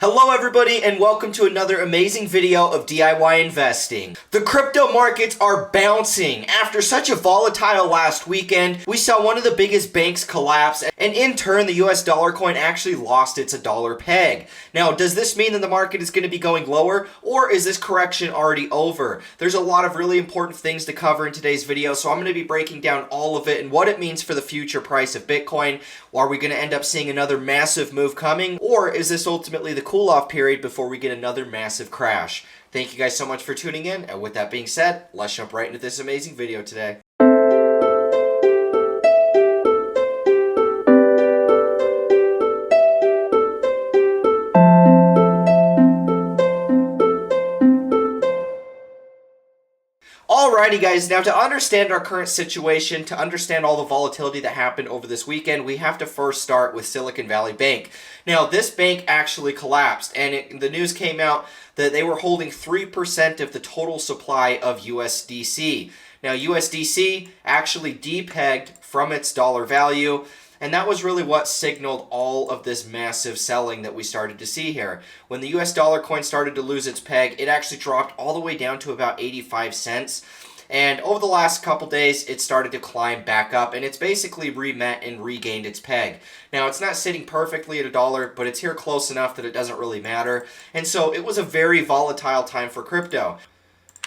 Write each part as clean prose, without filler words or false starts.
Hello everybody and welcome to another amazing video of DIY investing. The crypto markets are bouncing. After such a volatile last weekend, we saw one of the biggest banks collapse, and in turn the US dollar coin actually lost its $1 peg. Now, does this mean that the market is going to be going lower, or is this correction already over? There's a lot of really important things to cover in today's video, so I'm going to be breaking down all of it and what it means for the future price of Bitcoin. Are we going to end up seeing another massive move coming, or is this ultimately the cool-off period before we get another massive crash? Thank you guys so much for tuning in, and with that being said, let's jump right into this amazing video today. Alrighty guys, now to understand our current situation, to understand all the volatility that happened over this weekend, we have to first start with Silicon Valley Bank. Now this bank actually collapsed, and the news came out that they were holding 3% of the total supply of USDC. Now USDC actually depegged from its dollar value, and that was really what signaled all of this massive selling that we started to see here. When the US dollar coin started to lose its peg, it actually dropped all the way down to about 85 cents. And over the last couple days, it started to climb back up, and it's basically re-met and regained its peg. Now, it's not sitting perfectly at $1, but it's here close enough that it doesn't really matter. And so it was a very volatile time for crypto.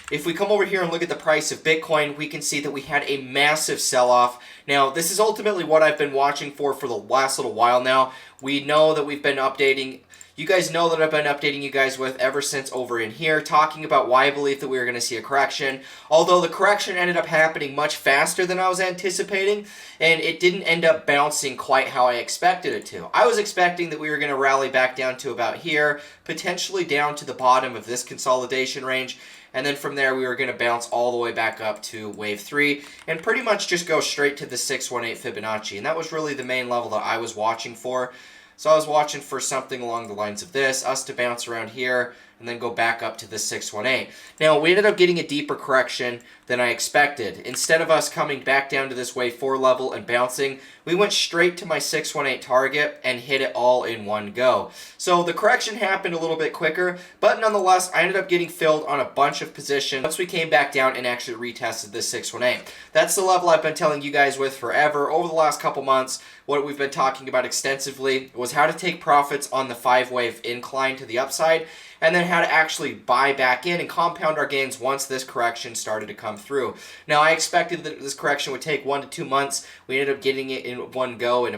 If we come over here and look at the price of Bitcoin, we can see that we had a massive sell-off. Now, this is ultimately what I've been watching for the last little while now. We know that we've been updating. You guys know that I've been updating you guys with ever since over in here, talking about why I believe that we were going to see a correction. Although the correction ended up happening much faster than I was anticipating, and it didn't end up bouncing quite how I expected it to. I was expecting that we were going to rally back down to about here, potentially down to the bottom of this consolidation range, and then from there we were going to bounce all the way back up to wave 3 and pretty much just go straight to the 618 Fibonacci. And that was really the main level that I was watching for. So I was watching for something along the lines of this, us to bounce around here and then go back up to the 618. Now, we ended up getting a deeper correction than I expected. Instead of us coming back down to this wave 4 level and bouncing, we went straight to my 618 target and hit it all in one go. So the correction happened a little bit quicker, but nonetheless, I ended up getting filled on a bunch of positions once we came back down and actually retested this 618. That's the level I've been telling you guys with forever. Over the last couple months, what we've been talking about extensively was how to take profits on the 5-wave incline to the upside, and then how to actually buy back in and compound our gains once this correction started to come through. Now, I expected that this correction would take 1 to 2 months. We ended up getting it in one go in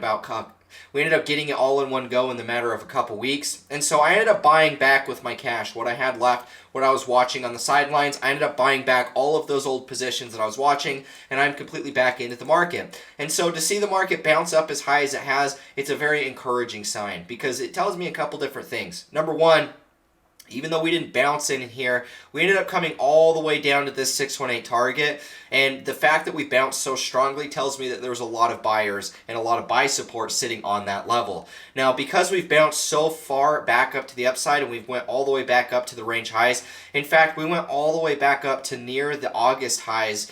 we ended up getting it all in one go in the matter of a couple weeks. And so I ended up buying back with my cash what I had left, what I was watching on the sidelines. I ended up buying back all of those old positions that I was watching, and I'm completely back into the market. And so to see the market bounce up as high as it has, it's a very encouraging sign because it tells me a couple different things. Number one, even though we didn't bounce in here, we ended up coming all the way down to this 618 target. And the fact that we bounced so strongly tells me that there was a lot of buyers and a lot of buy support sitting on that level. Now, because we've bounced so far back up to the upside and we've went all the way back up to the range highs, in fact, we went all the way back up to near the August highs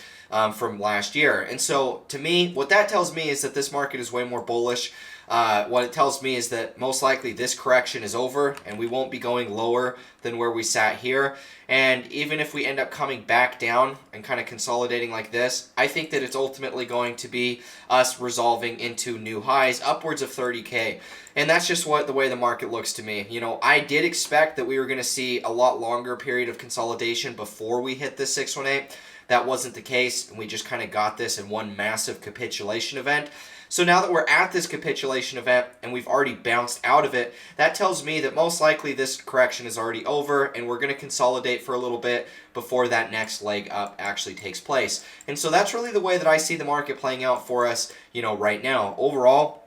from last year. And so to me, what that tells me is that this market is way more bullish. What it tells me is that most likely this correction is over and we won't be going lower than where we sat here. And even if we end up coming back down and kind of consolidating like this, I think that it's ultimately going to be us resolving into new highs upwards of 30K. And that's just the way the market looks to me. You know, I did expect that we were going to see a lot longer period of consolidation before we hit this 618. That wasn't the case, and we just kind of got this in one massive capitulation event. So now that we're at this capitulation event and we've already bounced out of it, that tells me that most likely this correction is already over and we're going to consolidate for a little bit before that next leg up actually takes place. And so that's really the way that I see the market playing out for us, you know, right now. Overall,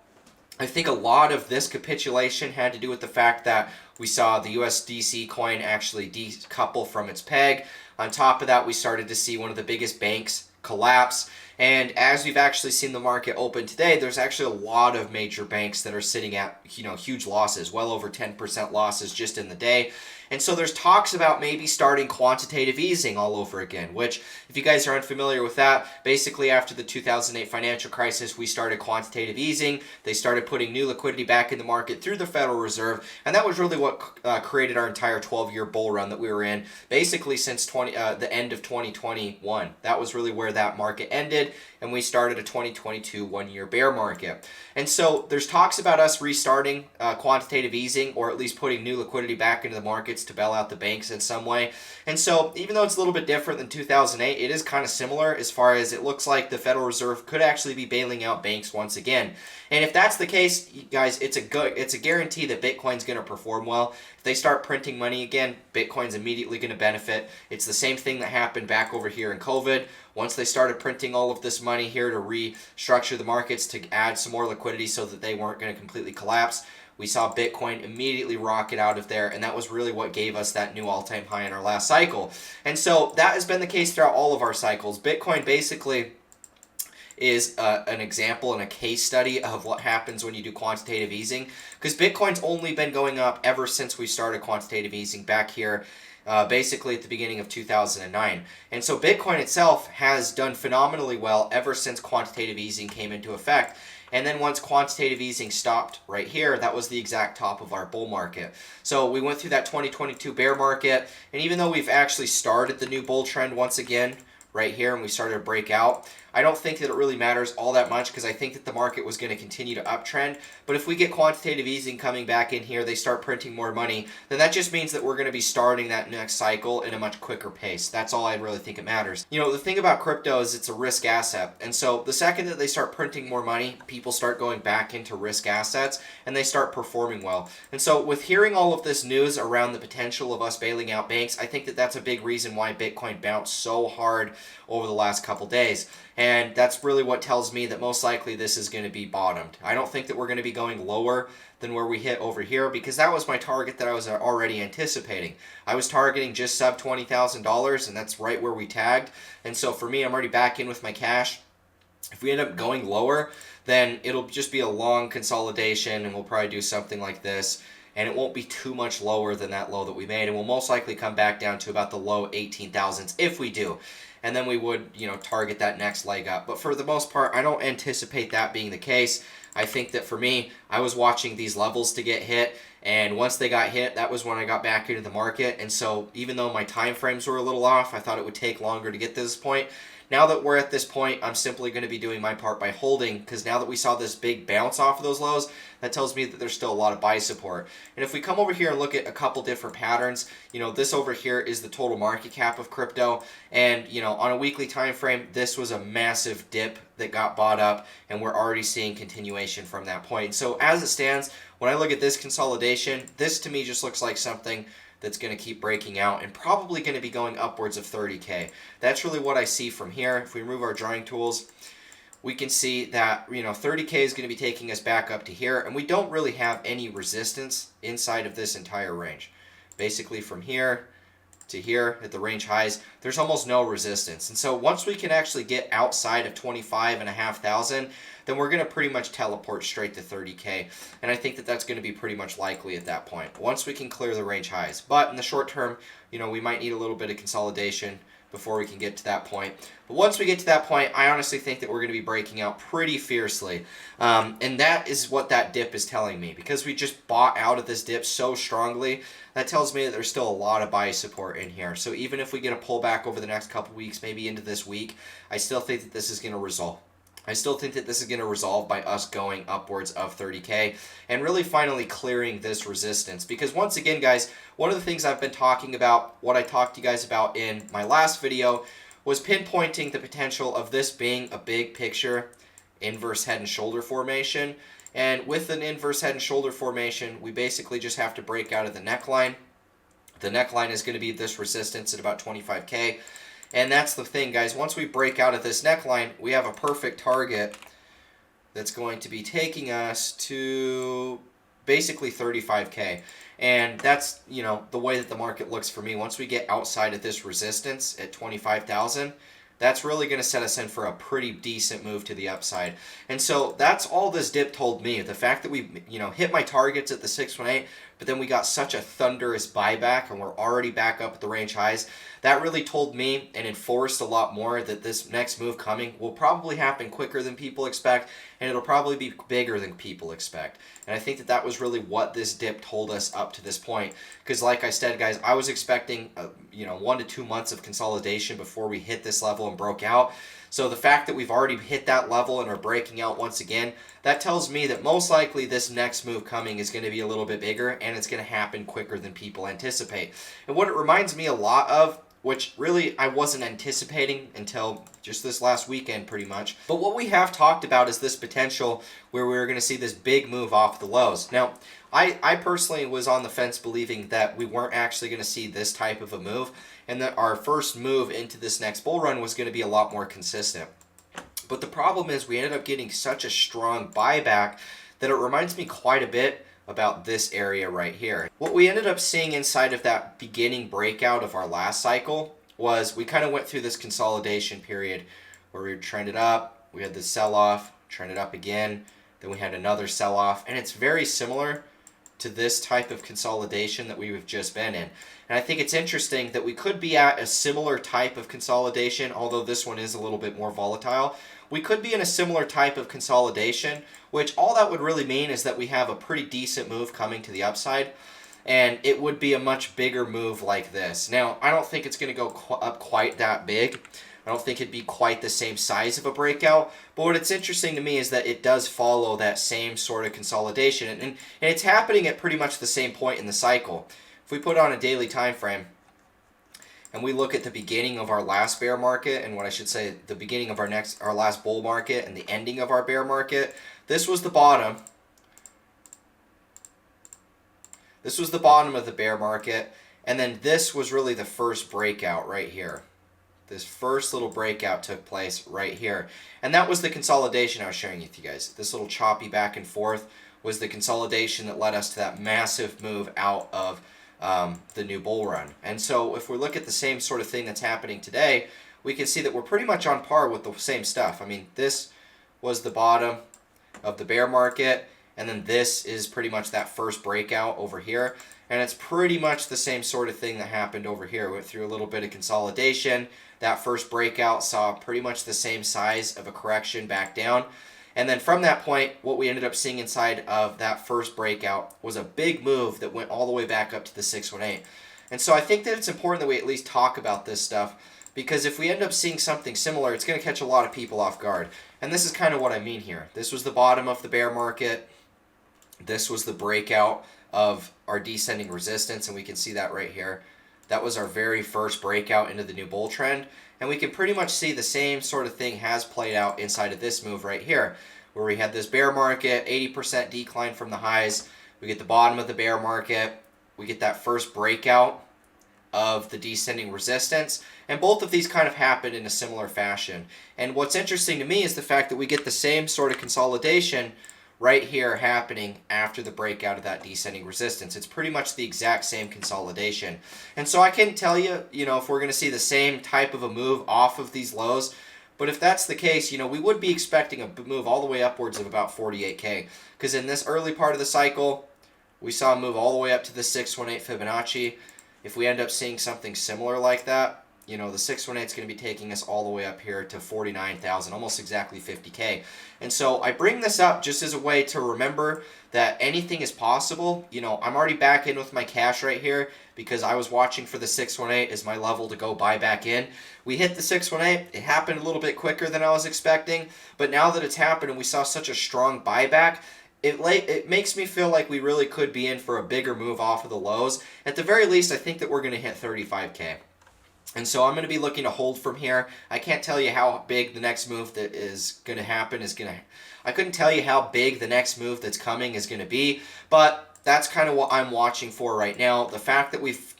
I think a lot of this capitulation had to do with the fact that we saw the USDC coin actually decouple from its peg. On top of that, we started to see one of the biggest banks collapse. And as we've actually seen the market open today, there's actually a lot of major banks that are sitting at, huge losses, well over 10% losses just in the day. And so there's talks about maybe starting quantitative easing all over again, which, if you guys are unfamiliar with that, basically after the 2008 financial crisis, we started quantitative easing. They started putting new liquidity back in the market through the Federal Reserve, and that was really what created our entire 12-year bull run that we were in, basically since the end of 2021. That was really where that market ended, and we started a 2022 one-year bear market. And so there's talks about us restarting quantitative easing, or at least putting new liquidity back into the markets to bail out the banks in some way. And so even though it's a little bit different than 2008, it is kind of similar as far as it looks like the Federal Reserve could actually be bailing out banks once again. And if that's the case, guys, it's a guarantee that Bitcoin's going to perform well. If they start printing money again, Bitcoin's immediately going to benefit. It's the same thing that happened back over here in COVID. Once they started printing all of this money here to restructure the markets to add some more liquidity so that they weren't going to completely collapse, we saw Bitcoin immediately rocket out of there, and that was really what gave us that new all-time high in our last cycle. And so that has been the case throughout all of our cycles. Bitcoin basically is an example and a case study of what happens when you do quantitative easing, because Bitcoin's only been going up ever since we started quantitative easing back here basically at the beginning of 2009. And so Bitcoin itself has done phenomenally well ever since quantitative easing came into effect. And then once quantitative easing stopped right here, that was the exact top of our bull market. So we went through that 2022 bear market, and even though we've actually started the new bull trend once again right here and we started to break out, I don't think that it really matters all that much, because I think that the market was going to continue to uptrend. But if we get quantitative easing coming back in here, they start printing more money, then that just means that we're going to be starting that next cycle in a much quicker pace. That's all I really think it matters. The thing about crypto is it's a risk asset. And so the second that they start printing more money, people start going back into risk assets and they start performing well. And so with hearing all of this news around the potential of us bailing out banks, I think that that's a big reason why Bitcoin bounced so hard over the last couple days. And that's really what tells me that most likely this is going to be bottomed. I don't think that we're going to be going lower than where we hit over here, because that was my target that I was already anticipating. I was targeting just sub $20,000, and that's right where we tagged. And so for me, I'm already back in with my cash. If we end up going lower, then it'll just be a long consolidation, and we'll probably do something like this. And it won't be too much lower than that low that we made, and we'll most likely come back down to about the low 18,000s if we do. And then we would, target that next leg up. But for the most part, I don't anticipate that being the case. I think that for me, I was watching these levels to get hit, and once they got hit, that was when I got back into the market. And so even though my time frames were a little off, I thought it would take longer to get to this point. Now that we're at this point, I'm simply going to be doing my part by holding, because now that we saw this big bounce off of those lows, that tells me that there's still a lot of buy support. And if we come over here and look at a couple different patterns, this over here is the total market cap of crypto. And, on a weekly time frame, this was a massive dip that got bought up, and we're already seeing continuation from that point. So as it stands, when I look at this consolidation, this to me just looks like something that's going to keep breaking out and probably going to be going upwards of 30K. That's really what I see from here. If we remove our drawing tools, we can see that 30K is going to be taking us back up to here, and we don't really have any resistance inside of this entire range. Basically from here to here at the range highs, there's almost no resistance. And so once we can actually get outside of 25,500, then we're going to pretty much teleport straight to 30K. And I think that that's going to be pretty much likely at that point, once we can clear the range highs. But in the short term, we might need a little bit of consolidation before we can get to that point. But once we get to that point, I honestly think that we're going to be breaking out pretty fiercely. And that is what that dip is telling me. Because we just bought out of this dip so strongly, that tells me that there's still a lot of buy support in here. So even if we get a pullback over the next couple weeks, maybe into this week, I still think that this is going to resolve. I still think that this is going to resolve by us going upwards of 30K and really finally clearing this resistance. Because once again, guys, one of the things I've been talking about, what I talked to you guys about in my last video, was pinpointing the potential of this being a big picture inverse head and shoulder formation. And with an inverse head and shoulder formation, we basically just have to break out of the neckline. The neckline is going to be this resistance at about 25K. And that's the thing, guys. Once we break out of this neckline, we have a perfect target that's going to be taking us to basically 35K. And that's, the way that the market looks for me. Once we get outside of this resistance at 25,000, that's really going to set us in for a pretty decent move to the upside. And so that's all this dip told me. The fact that we, hit my targets at the 618, but then we got such a thunderous buyback and we're already back up at the range highs, that really told me and enforced a lot more that this next move coming will probably happen quicker than people expect, and it'll probably be bigger than people expect. And I think that that was really what this dip told us up to this point. Because like I said, guys, I was expecting 1 to 2 months of consolidation before we hit this level and broke out. So the fact that we've already hit that level and are breaking out once again, that tells me that most likely this next move coming is going to be a little bit bigger, and it's going to happen quicker than people anticipate. And what it reminds me a lot of, which really I wasn't anticipating until just this last weekend pretty much, but what we have talked about is this potential where we're going to see this big move off the lows. Now, I personally was on the fence believing that we weren't actually going to see this type of a move, and that our first move into this next bull run was going to be a lot more consistent. But the problem is we ended up getting such a strong buyback that it reminds me quite a bit about this area right here. What we ended up seeing inside of that beginning breakout of our last cycle was we kind of went through this consolidation period where we trended up, we had this sell-off, trended up again, then we had another sell-off, and it's very similar to this type of consolidation that we've just been in. And I think it's interesting that we could be at a similar type of consolidation, although this one is a little bit more volatile. We could be in a similar type of consolidation, which all that would really mean is that we have a pretty decent move coming to the upside, and it would be a much bigger move like this. Now, I don't think it's going to go up quite that big. I don't think it'd be quite the same size of a breakout, but what's interesting to me is that it does follow that same sort of consolidation, and it's happening at pretty much the same point in the cycle. If we put on a daily time frame and we look at the beginning of our last bear market, and what I should say, the beginning of our last bull market and the ending of our bear market, this was the bottom. This was the bottom of the bear market, and then this was really the first breakout right here. This first little breakout took place right here. And that was the consolidation I was sharing with you guys. This little choppy back and forth was the consolidation that led us to that massive move out of the new bull run. And so if we look at the same sort of thing that's happening today, we can see that we're pretty much on par with the same stuff. I mean, this was the bottom of the bear market, and then this is pretty much that first breakout over here. And it's pretty much the same sort of thing that happened over here. We went through a little bit of consolidation. That first breakout saw pretty much the same size of a correction back down. And then from that point, what we ended up seeing inside of that first breakout was a big move that went all the way back up to the 618. And so I think that it's important that we at least talk about this stuff, because if we end up seeing something similar, it's going to catch a lot of people off guard. And this is kind of what I mean here. This was the bottom of the bear market. This was the breakout of our descending resistance, and we can see that right here. That was our very first breakout into the new bull trend, and we can pretty much see the same sort of thing has played out inside of this move right here, where we had this bear market, 80% decline from the highs. We get the bottom of the bear market, we get that first breakout of the descending resistance, and both of these kind of happened in a similar fashion. And what's interesting to me is the fact that we get the same sort of consolidation right here happening after the breakout of that descending resistance. It's pretty much the exact same consolidation. And so I can tell you, if we're going to see the same type of a move off of these lows, but if that's the case, we would be expecting a move all the way upwards of about 48K. Because in this early part of the cycle, we saw a move all the way up to the 618 Fibonacci. If we end up seeing something similar like that, the 618 is going to be taking us all the way up here to 49,000, almost exactly 50K. And so I bring this up just as a way to remember that anything is possible. I'm already back in with my cash right here because I was watching for the 618 as my level to go buy back in. We hit the 618. It happened a little bit quicker than I was expecting, but now that it's happened and we saw such a strong buyback, it makes me feel like we really could be in for a bigger move off of the lows. At the very least, I think that we're going to hit 35K. And so I'm going to be looking to hold from here. I can't tell you how big the next move that is going to happen is going to... I couldn't tell you how big the next move that's coming is going to be, but that's kind of what I'm watching for right now. The fact that we've,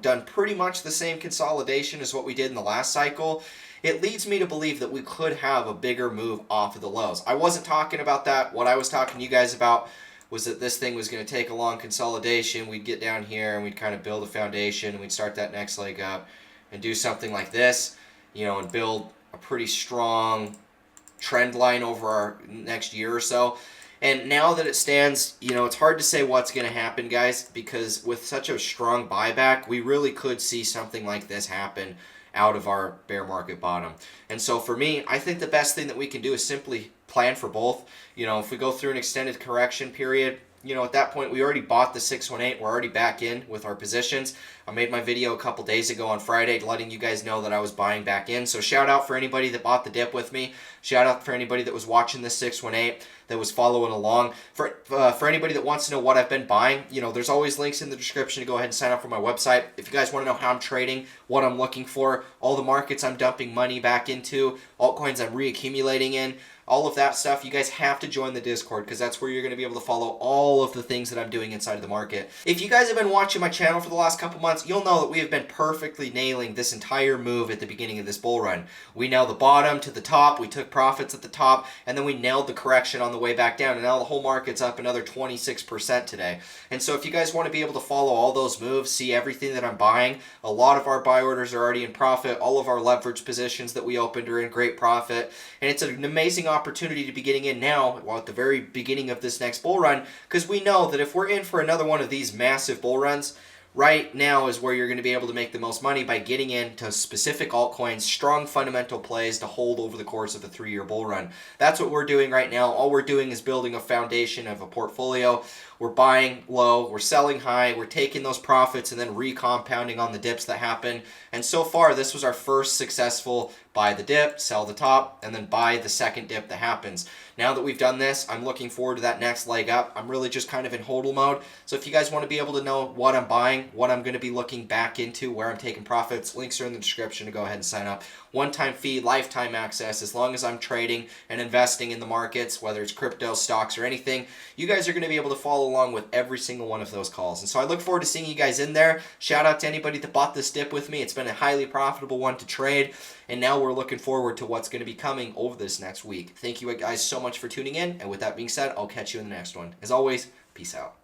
done pretty much the same consolidation as what we did in the last cycle, it leads me to believe that we could have a bigger move off of the lows. I wasn't talking about that. What I was talking to you guys about was that this thing was going to take a long consolidation. We'd get down here and we'd kind of build a foundation and we'd start that next leg up and do something like this. and build a pretty strong trend line over our next year or so. And now that it stands, it's hard to say what's going to happen, guys, because with such a strong buyback, we really could see something like this happen out of our bear market bottom. And so for me, I think the best thing that we can do is simply plan for both. If we go through an extended correction period, at that point, we already bought the 618. We're already back in with our positions. I made my video a couple days ago on Friday letting you guys know that I was buying back in. So shout out for anybody that bought the dip with me. Shout out for anybody that was watching this 618, that was following along. For anybody that wants to know what I've been buying, there's always links in the description to go ahead and sign up for my website. If you guys want to know how I'm trading, what I'm looking for, all the markets I'm dumping money back into, altcoins I'm reaccumulating in, all of that stuff, you guys have to join the Discord, because that's where you're going to be able to follow all of the things that I'm doing inside of the market. If you guys have been watching my channel for the last couple months, you'll know that we have been perfectly nailing this entire move at the beginning of this bull run. We nailed the bottom to the top, we took profits at the top, and then we nailed the correction on the way back down, and now the whole market's up another 26% today. And so if you guys want to be able to follow all those moves, see everything that I'm buying, a lot of our buy orders are already in profit, all of our leverage positions that we opened are in great profit, and it's an amazing opportunity to be getting in now, at the very beginning of this next bull run, because we know that if we're in for another one of these massive bull runs, right now is where you're going to be able to make the most money, by getting into specific altcoins, strong fundamental plays to hold over the course of a 3-year bull run. That's what we're doing right now. All we're doing is building a foundation of a portfolio. We're buying low, we're selling high, we're taking those profits and then recompounding on the dips that happen. And so far, this was our first successful buy the dip, sell the top, and then buy the second dip that happens. Now that we've done this, I'm looking forward to that next leg up. I'm really just kind of in hodl mode. So if you guys want to be able to know what I'm buying, what I'm going to be looking back into, where I'm taking profits, links are in the description to go ahead and sign up. One-time fee, lifetime access, as long as I'm trading and investing in the markets, whether it's crypto, stocks, or anything, you guys are going to be able to follow along with every single one of those calls. And so I look forward to seeing you guys in there. Shout out to anybody that bought this dip with me. It's been a highly profitable one to trade, and now we're looking forward to what's going to be coming over this next week. Thank you guys so much for tuning in, and with that being said, I'll catch you in the next one. As always, peace out.